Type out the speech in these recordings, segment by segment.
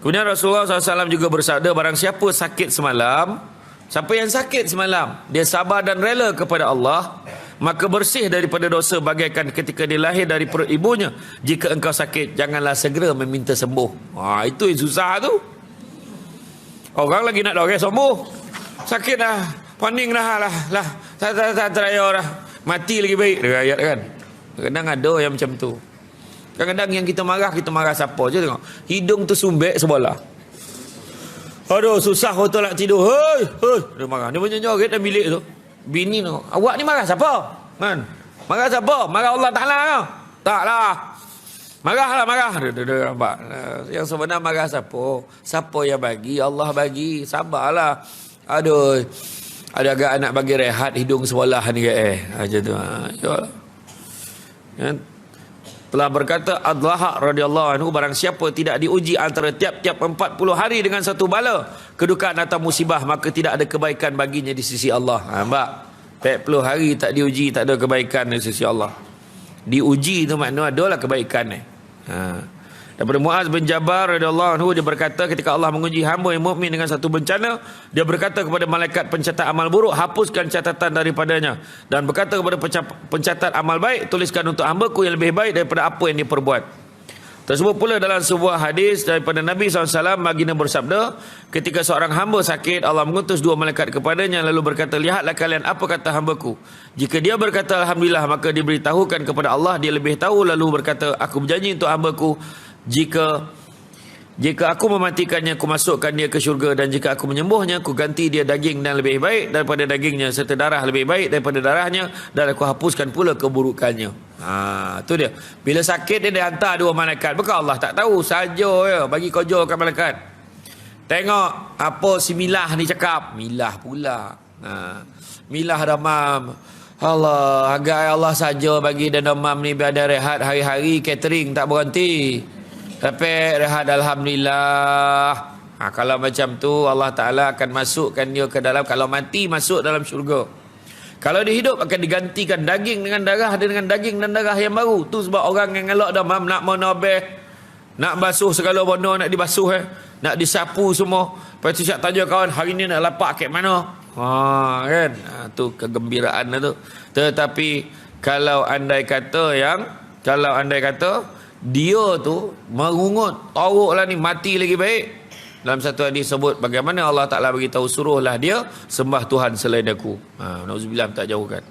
Kemudian Rasulullah SAW juga bersabda, barang siapa sakit semalam, siapa yang sakit semalam, dia sabar dan rela kepada Allah, maka bersih daripada dosa bagaikan ketika dia lahir dari perut ibunya. Jika engkau sakit, janganlah segera meminta sembuh. Itu yang susah tu. Orang lagi nak dorang sembuh, sakit dah, pening dah lah, tak teraya dah, mati lagi baik, dia ayat kan. Kadang ada yang macam tu. Kadang-kadang yang kita marah siapa je tengok. Hidung tu sumbek sebelah. Aduh, susah betul nak tidur. Hei. Dia marah. Dia punya joget dalam bilik tu. Bini tu, awak ni marah siapa? Kan? Marah siapa? Marah Allah Ta'ala ke? Taklah. Marah. Dia nampak. Yang sebenar marah siapa? Siapa yang bagi? Allah bagi. Sabarlah. Aduh. Ada agak anak bagi rehat hidung sebelah ni macam tu. Kan? Telah berkata Ad-Dhahak radhiyallahu anhu, barang siapa tidak diuji antara tiap-tiap 40 hari dengan satu bala, kedukaan atau musibah, maka tidak ada kebaikan baginya di sisi Allah. Nampak? 40 hari tak diuji, tak ada kebaikan di sisi Allah. Diuji tu makna adalah kebaikan. Daripada Muaz bin Jabal radhiyallahu anhu, dia berkata ketika Allah menguji hamba yang mukmin dengan satu bencana, dia berkata kepada malaikat pencatat amal buruk, hapuskan catatan daripadanya, dan berkata kepada pencatat amal baik, tuliskan untuk hamba-Ku yang lebih baik daripada apa yang dia perbuat. Tersebut pula dalam sebuah hadis daripada Nabi SAW, baginda bersabda, ketika seorang hamba sakit, Allah mengutus dua malaikat kepadanya, lalu berkata, lihatlah kalian apa kata hamba-Ku. Jika dia berkata Alhamdulillah, maka diberitahukan kepada Allah, dia lebih tahu, lalu berkata, aku berjanji untuk hamba-Ku, jika aku mematikannya, aku masukkan dia ke syurga, dan jika aku menyembuhnya, aku ganti dia daging dan lebih baik daripada dagingnya, serta darah lebih baik daripada darahnya, dan aku hapuskan pula keburukannya. Tu dia. Bila sakit dia hantar dua malaikat. Bukan Allah tak tahu, saja ya, bagi kerja kat malaikat. Tengok apa si Milah ni cakap. Milah pula. Milah demam. Allah, agak Allah saja bagi dia demam ni biar ada rehat hari-hari, catering tak berhenti. Tapi rehat Alhamdulillah. Kalau macam tu Allah Ta'ala akan masukkan dia ke dalam, kalau mati masuk dalam syurga. Kalau dia hidup akan digantikan daging dengan darah, dengan daging dan darah yang baru. Tu sebab orang yang ngelak demam nak menobeh, nak basuh segala benda, nak dibasuh nak disapu semua. Lepas tu siap tanya kawan, hari ni nak lapak kat mana? Kan? Tu kegembiraan tu. Tetapi kalau andai kata dia tu merungut, taruhlah ni mati lagi baik. Dalam satu hadis sebut bagaimana Allah Ta'ala beritahu, suruhlah dia sembah Tuhan selain aku. Nauzubillah, tak jauhkan.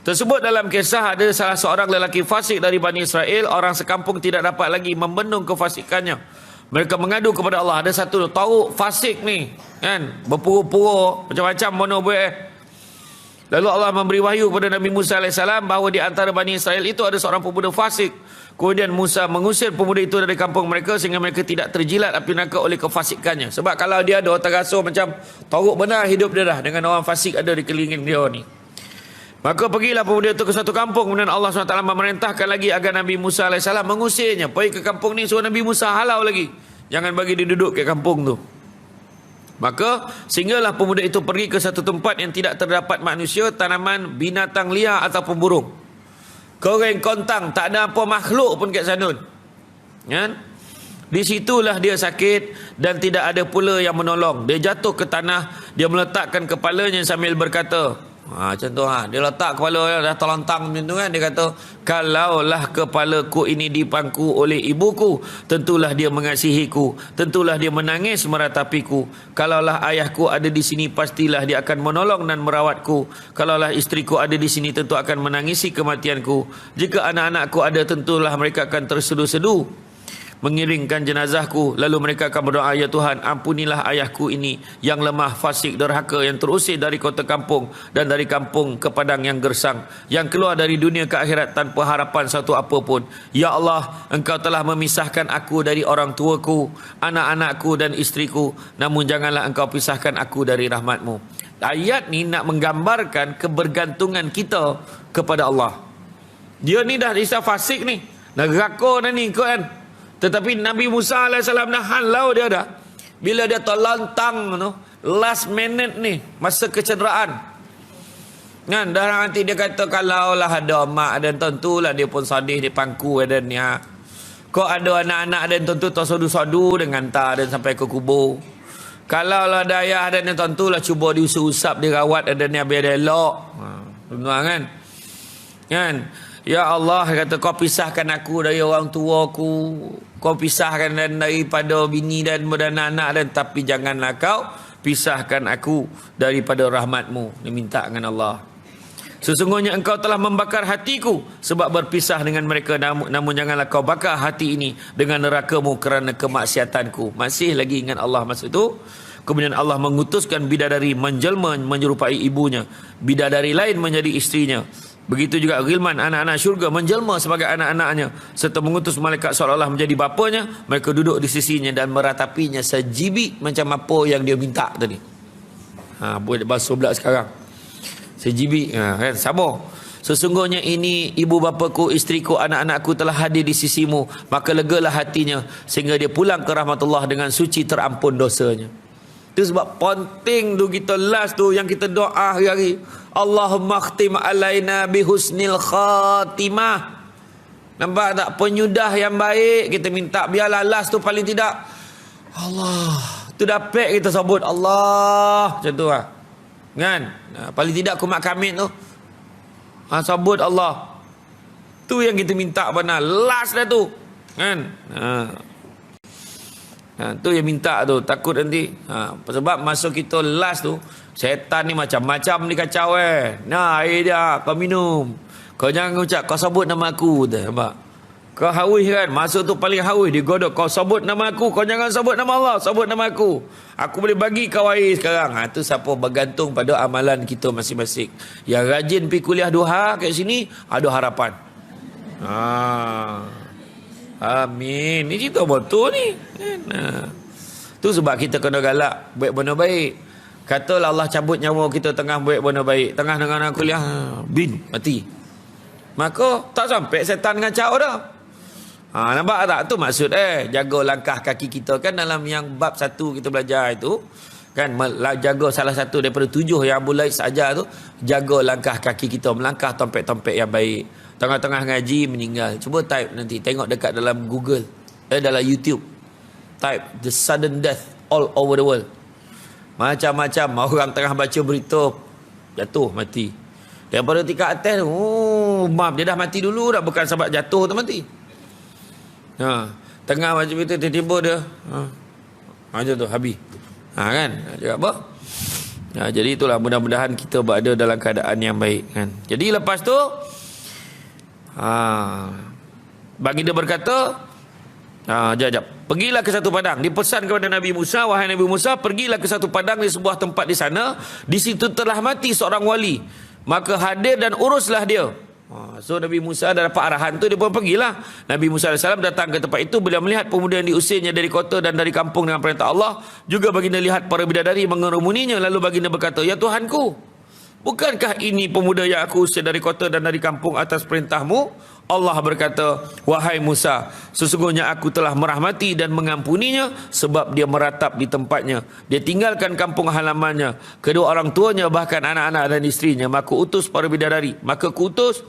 Tersebut dalam kisah ada salah seorang lelaki fasik dari Bani Israel. Orang sekampung tidak dapat lagi membendung kefasikannya. Mereka mengadu kepada Allah. Ada satu tauk fasik ni, kan, berpura-pura macam-macam mana buat. Lalu Allah memberi wahyu kepada Nabi Musa AS bahawa di antara Bani Israel itu ada seorang pemuda fasik. Kemudian Musa mengusir pemuda itu dari kampung mereka sehingga mereka tidak terjilat api neraka oleh kefasikannya. Sebab kalau dia ada terasa macam teruk benar hidup dia dah dengan orang fasik ada di kelilingin dia ni. Maka pergilah pemuda itu ke satu kampung. Kemudian Allah SWT memerintahkan lagi agar Nabi Musa AS mengusirnya. Pergi ke kampung ni, suruh Nabi Musa halau lagi. Jangan bagi dia duduk ke kampung tu. Maka sehinggalah pemuda itu pergi ke satu tempat yang tidak terdapat manusia, tanaman, binatang liar ataupun burung. Kering kontang, tak ada apa makhluk pun kat sana. Kan? Di situlah dia sakit dan tidak ada pula yang menolong. Dia jatuh ke tanah, dia meletakkan kepalanya sambil berkata, macam tu dia letak kepala dah terlentang macam tu kan. Dia kata, kalaulah kepalaku ini dipangku oleh ibuku, tentulah dia mengasihiku, tentulah dia menangis meratapiku. Kalaulah ayahku ada di sini, pastilah dia akan menolong dan merawatku. Kalaulah istriku ada di sini, tentu akan menangisi kematianku. Jika anak-anakku ada, tentulah mereka akan tersedu-sedu mengiringkan jenazahku. Lalu mereka akan berdoa, ya Tuhan, ampunilah ayahku ini yang lemah, fasik, derhaka, yang terusir dari kota kampung dan dari kampung ke padang yang gersang, yang keluar dari dunia ke akhirat tanpa harapan satu apapun. Ya Allah, Engkau telah memisahkan aku dari orang tuaku, anak-anakku dan istriku, namun janganlah Engkau pisahkan aku dari rahmat-Mu. Ayat ni nak menggambarkan kebergantungan kita kepada Allah. Dia ni dah isa fasik ni, neraka dah ni kan. Tetapi Nabi Musa AS dah halau dia dah. Bila dia terlantang tu, last minute ni, masa kecederaan kan, dah nanti dia kata kalau lah ada mak dan tentulah dia pun sedih, dia pangku dan ni. Kau ada anak-anak dan tentu tersodu-sodu dengan hantar dan sampai ke kubur. Kalau lah ada ayah dan tentu lah cuba diusap, dirawat dan dia biar dia elok. Tuan kan? Kan? Ya Allah kata kau pisahkan aku dari orang tua aku. Kau pisahkan dan daripada bini dan anak-anak dan tapi janganlah kau pisahkan aku daripada rahmatmu. Dia minta dengan Allah. Sesungguhnya engkau telah membakar hatiku sebab berpisah dengan mereka, namun janganlah kau bakar hati ini dengan nerakamu kerana kemaksiatanku. Masih lagi ingat Allah masa itu. Kemudian Allah mengutuskan bidadari menjelma menyerupai ibunya, bidadari lain menjadi istrinya. Begitu juga Ghilman, anak-anak syurga menjelma sebagai anak-anaknya, serta mengutus malaikat seolah-olah menjadi bapanya. Mereka duduk di sisinya dan meratapinya sejibik macam apa yang dia minta tadi. Boleh basuh pula sekarang. Sejibik, kan? Sabar. Sesungguhnya ini ibu bapaku, istriku, anak-anakku telah hadir di sisimu, maka legalah hatinya sehingga dia pulang ke rahmatullah dengan suci terampun dosanya. Itu sebab penting tu kita last tu yang kita doa hari-hari. Allahumma khtim alaina bihusnil khatimah. Nampak tak? Penyudah yang baik. Kita minta biarlah last tu paling tidak Allah. Tu dapat kita sebut Allah. Macam tu lah. Kan? Paling tidak kumat kamit tu. Sebut Allah. Tu yang kita minta benar. Last dah tu. Kan? Tu yang minta tu. Takut nanti. Sebab masuk kita last tu, syaitan ni macam-macam ni kacau Nah, air dia. Kau minum. Kau jangan ucap. Kau sebut nama aku. Nampak? Kau haus kan? Masuk tu paling haus. Dia godok. Kau sebut nama aku. Kau jangan sebut nama Allah. Sebut nama aku. Aku boleh bagi kau air sekarang. Tu siapa bergantung pada amalan kita masing-masing. Yang rajin pergi kuliah duha kat sini, ada harapan. Amin. Ni cerita betul ni. Tu sebab kita kena galak buat benda baik. Katalah Allah cabut nyawa kita tengah buat benda baik, tengah dengan kuliah, bin mati. Maka tak sampai setan ngacau dah. Nampak tak? Tu maksud jaga langkah kaki kita. Kan dalam yang bab 1 kita belajar itu, kan jaga salah satu daripada 7 yang Abu Lais ajar tu, jaga langkah kaki kita, melangkah tompek-tompek yang baik. Tengah-tengah ngaji meninggal. Cuba type nanti, tengok dekat dalam Google, dalam YouTube. Type the sudden death all over the world. Macam-macam orang tengah baca berita jatuh mati. Daripada tingkat atas tu, maaf dia dah mati dulu dah, bukan sebab jatuh tu mati. Tengah baca berita tiba-tiba dia macam tu habis. Kan? Cakap apa? Jadi itulah, mudah-mudahan kita berada dalam keadaan yang baik kan. Jadi lepas tu baginda berkata, pergilah ke satu padang. Dipesan kepada Nabi Musa, wahai Nabi Musa, pergilah ke satu padang di sebuah tempat di sana. Di situ telah mati seorang wali. Maka hadir dan uruslah dia. So Nabi Musa dah dapat arahan tu, dia pun pergilah. Nabi Musa AS datang ke tempat itu. Bila melihat pemuda yang diusirnya dari kota dan dari kampung dengan perintah Allah, juga baginda lihat para bidadari mengerumuninya. Lalu baginda berkata, ya Tuhanku, bukankah ini pemuda yang aku usir dari kota dan dari kampung atas perintahmu? Allah berkata, wahai Musa, sesungguhnya aku telah merahmati dan mengampuninya sebab dia meratap di tempatnya. Dia tinggalkan kampung halamannya, kedua orang tuanya, bahkan anak-anak dan istrinya. Maka utus para bidadari. Maka kuutus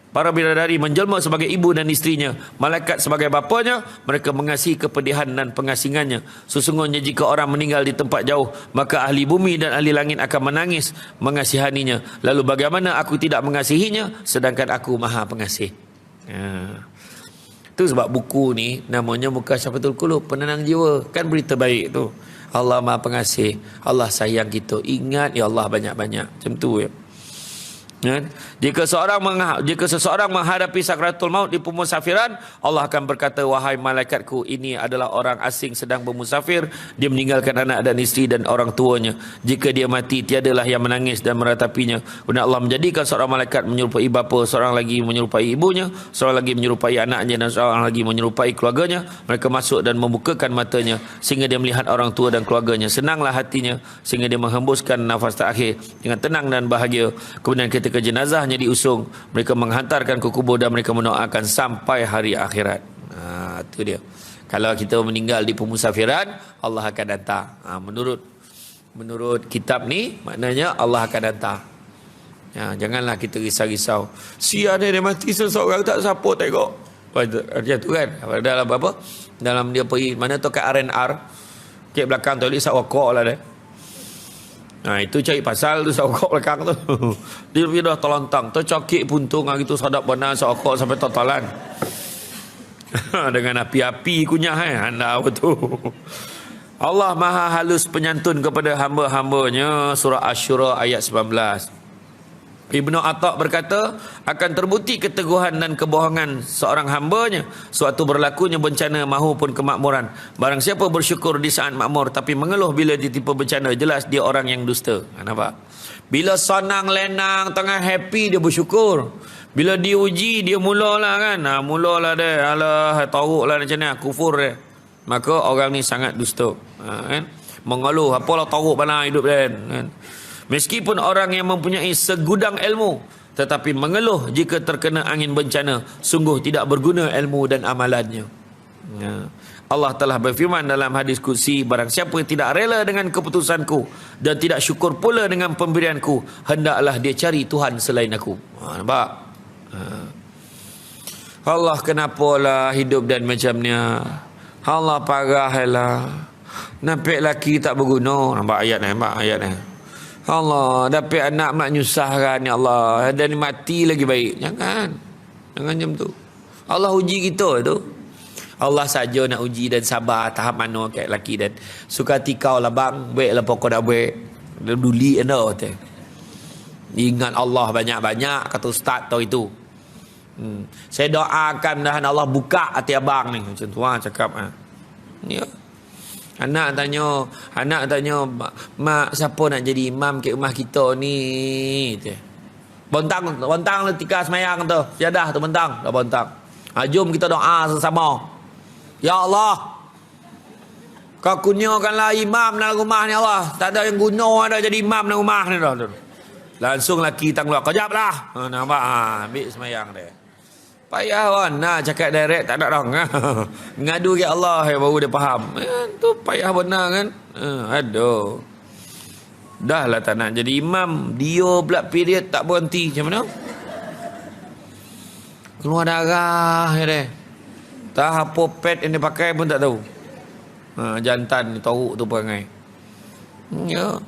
para bidadari menjelma sebagai ibu dan istrinya, malaikat sebagai bapanya. Mereka mengasihi kepedihan dan pengasingannya. Sesungguhnya jika orang meninggal di tempat jauh, maka ahli bumi dan ahli langit akan menangis mengasihaninya. Lalu bagaimana aku tidak mengasihinya, sedangkan aku maha pengasih. Itu sebab buku ni namanya Muka Syafatul Qulub, penenang jiwa. Kan berita baik tu. Allah maha pengasih, Allah sayang kita. Ingat ya Allah banyak-banyak. Macam tu ya. Jika seseorang menghadapi sakratul maut di pemusafiran, Allah akan berkata, wahai malaikatku, ini adalah orang asing sedang bermusafir. Dia meninggalkan anak dan isteri dan orang tuanya. Jika dia mati, tiadalah yang menangis dan meratapinya. Kemudian Allah menjadikan seorang malaikat menyerupai bapa, seorang lagi menyerupai ibunya, seorang lagi menyerupai anaknya, dan seorang lagi menyerupai keluarganya. Mereka masuk dan membukakan matanya sehingga dia melihat orang tua dan keluarganya. Senanglah hatinya sehingga dia menghembuskan nafas terakhir dengan tenang dan bahagia. Kemudian ketika jenazahnya diusung, mereka menghantarkan ke kubur dan mereka mendoakan sampai hari akhirat. Itu dia. Kalau kita meninggal di pemusafiran, Allah akan datang. Menurut kitab ni, maknanya Allah akan datang. Janganlah kita risau-risau. Sia dia mati seseorang, tak siapa tengok. Macam tu kan. Dalam apa? Dalam dia pergi mana tu kat R&R. Kat belakang toilet isap rokok lah dia. Itu cari pasal tu isap rokok belakang tu. Dia pergi dah terlontang. Tu cokik puntung gitu sadap benar isap rokok sampai totalan. Dengan api-api kunyah anda apa tu. Allah Maha halus penyantun kepada hamba-hambanya. Surah Asy-Syura ayat 19. Ibnu Atha berkata, akan terbukti keteguhan dan kebohongan seorang hambanya suatu berlakunya bencana mahupun kemakmuran. Barang siapa bersyukur di saat makmur tapi mengeluh bila ditimpa bencana, jelas dia orang yang dusta. Nampak? Bila senang lenang tengah happy dia bersyukur. Bila diuji dia mulalah kan. Mulalah dia alah teruklah macam ni kufur dia. Maka orang ni sangat dusta. Kan? Mengeluh apalah teruk bana hidup dia kan. Meskipun orang yang mempunyai segudang ilmu tetapi mengeluh jika terkena angin bencana, sungguh tidak berguna ilmu dan amalannya. Allah telah berfirman dalam hadis qudsi, barang siapa yang tidak rela dengan keputusanku dan tidak syukur pula dengan pemberianku, hendaklah dia cari Tuhan selain aku. Nampak? Allah kenapalah hidup dan macamnya. Allah parahlah. Nampak laki tak berguna. Nampak ayat ni, nampak ayat ni. Allah, dapat anak mak nyusahkan ya Allah, dan mati lagi baik. Jangan macam tu. Allah uji kita tu. Allah saja nak uji dan sabar tahap mana kat lelaki dan suka hati kau lah bang, baiklah pokok dah baik. Dia duli anda tu. Ingat Allah banyak-banyak kata ustaz tu itu. Saya doakan mudahan Allah buka hati abang ni. Macam tu cakap ya. Anak tanya, mak siapa nak jadi imam kat rumah kita ni? Bontang letika semayang tu. Siadah tu bontang, dah bontang. Jom kita doa sama-sama. Ya Allah, kau kurniakanlah imam dalam rumah ni Allah. Tak ada yang guna ada jadi imam dalam rumah ni dah. Langsung laki tangguh. Kau jawab lah. Nampak ambil semayang dia. Payah kan nak cakap direct tak ada orang. Ngadu ke Allah baru dia faham. Tu payah benar kan. Aduh. Dah lah tak nak jadi imam, dia pula period tak berhenti macam mana? Keluar darah dia. Tak apa pad yang dia pakai pun tak tahu. Jantan teruk tu perangai. Ya.